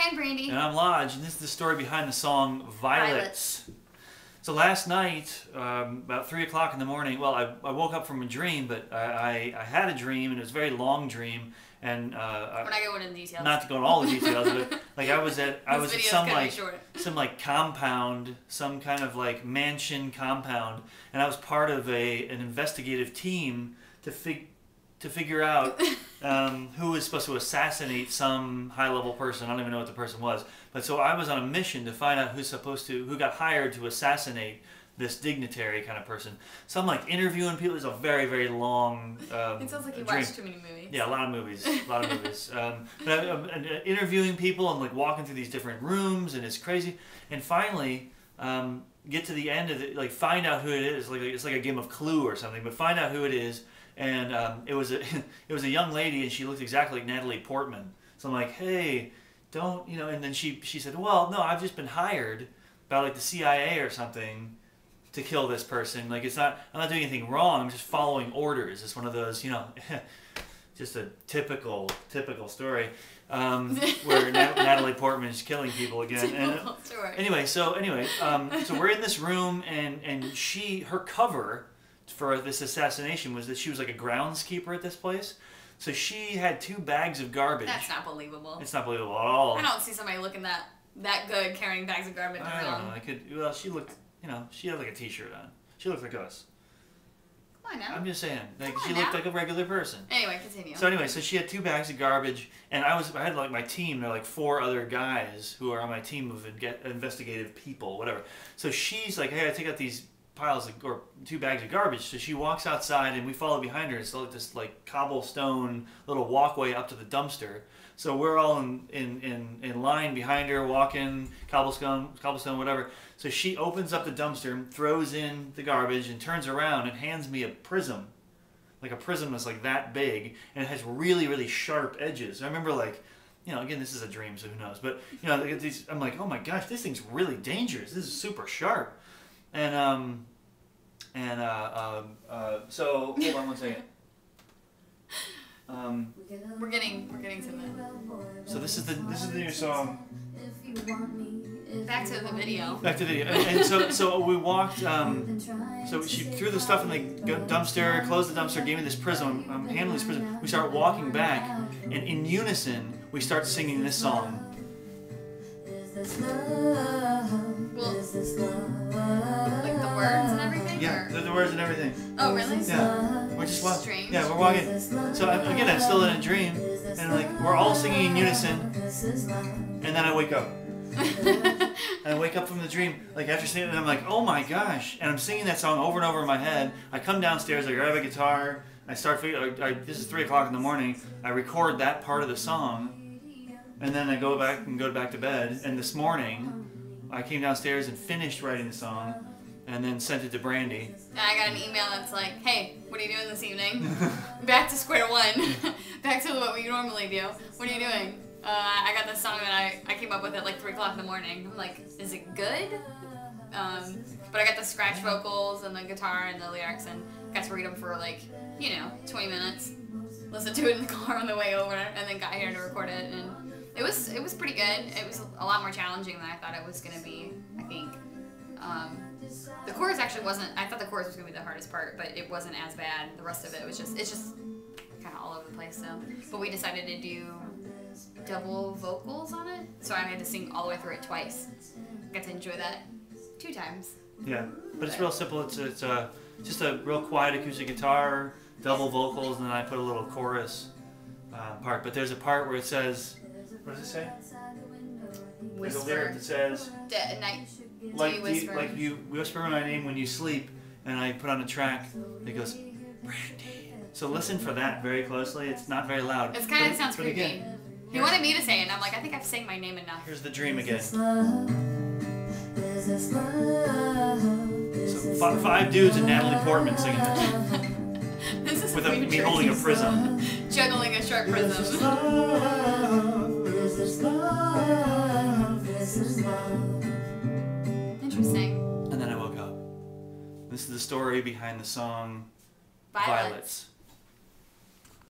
Hi, I'm Brandy. And I'm Lodge, and this is the story behind the song Violets. So last night, about 3 o'clock in the morning, well, I woke up from a dream, but I had a dream, and it was a very long dream. And we're not going into details. Not to go into all the details, but like I was at some compound, some kind of like mansion compound, and I was part of an investigative team to figure out who was supposed to assassinate some high-level person. I don't even know what the person was, but so I was on a mission to find out who got hired to assassinate this dignitary kind of person. So I'm like interviewing people. It's a very, very long it sounds like you watched too many movies. Yeah, a lot of movies. But I'm interviewing people and like walking through these different rooms, and it's crazy. And finally, get to the end of it, like find out who it is. Like it's like a game of Clue or something. But find out who it is. And it was a young lady, and she looked exactly like Natalie Portman. So I'm like, hey, don't, you know? And then she said, well, no, I've just been hired by like the CIA or something to kill this person. Like I'm not doing anything wrong. I'm just following orders. It's one of those, you know, just a typical story where Natalie Portman is killing people again. Anyway, so we're in this room, and her cover for this assassination was that she was like a groundskeeper at this place. So she had 2 bags of garbage. That's not believable. It's not believable at all. I don't see somebody looking that good carrying bags of garbage around. I don't know. Well, she looked, you know, she had like a t-shirt on. She looked like us. Come on now. I'm just saying. Like she looked like a regular person. Anyway, continue. So she had 2 bags of garbage, and I had like my team. There were like 4 other guys who are on my team of investigative people, whatever. So she's like, hey, I take out these piles or 2 bags of garbage. So she walks outside, and we follow behind her. It's like this like cobblestone little walkway up to the dumpster. So we're all in line behind her, walking cobblestone, whatever. So she opens up the dumpster and throws in the garbage and turns around and hands me a prism. Like a prism that's like that big, and it has really, really sharp edges. I remember, like, you know, again, this is a dream, so who knows? But you know, I'm like, oh my gosh, this thing's really dangerous. This is super sharp. And so hold on one second. We're getting to the. So this is the new song. Back to the video. And so we walked. So she threw the stuff in the dumpster, closed the dumpster, gave me this prism. I'm handling this prism. We start walking back, and in unison we start singing this song. Well, like the words and everything? Yeah, the words and everything. Oh, really? Yeah. We're just walking. Strange. Yeah, we're walking. So again, I'm still in a dream, and like we're all singing in unison, and then I wake up. And I wake up from the dream, like after singing it, and I'm like, oh my gosh! And I'm singing that song over and over in my head. I come downstairs, I grab a guitar, I start figuring. This is 3 o'clock in the morning. I record that part of the song, and then I go back to bed. And this morning, I came downstairs and finished writing the song, and then sent it to Brandy. And I got an email that's like, hey, what are you doing this evening? Back to square one. Back to what we normally do. What are you doing? I got this song that I came up with at like 3 o'clock in the morning. I'm like, is it good? But I got the scratch vocals and the guitar and the lyrics, and got to read them for like, 20 minutes. Listened to it in the car on the way over, and then got here to record it. And it was pretty good. It was a lot more challenging than I thought it was going to be, I think. The chorus actually wasn't, I thought the chorus was going to be the hardest part, but it wasn't as bad. The rest of it was it's just kind of all over the place. So, but we decided to do double vocals on it, so I had to sing all the way through it twice. Got to enjoy that 2 times. Yeah, but it's real simple. It's just a real quiet acoustic guitar, double vocals, and then I put a little chorus part. But there's a part where it says, what does it say? There's a lyric that says, at night, like you whisper my name when you sleep, and I put on a track that goes, Brandy. So listen for that very closely. It's not very loud. It kind of sounds creepy. Again, he wanted me to say it, and I'm like, I think I've sang my name enough. Here's the dream again. So 5 dudes and Natalie Portman singing this. This is with me holding a prism. Juggling a sharp prism. Interesting. And then I woke up. This is the story behind the song Violets.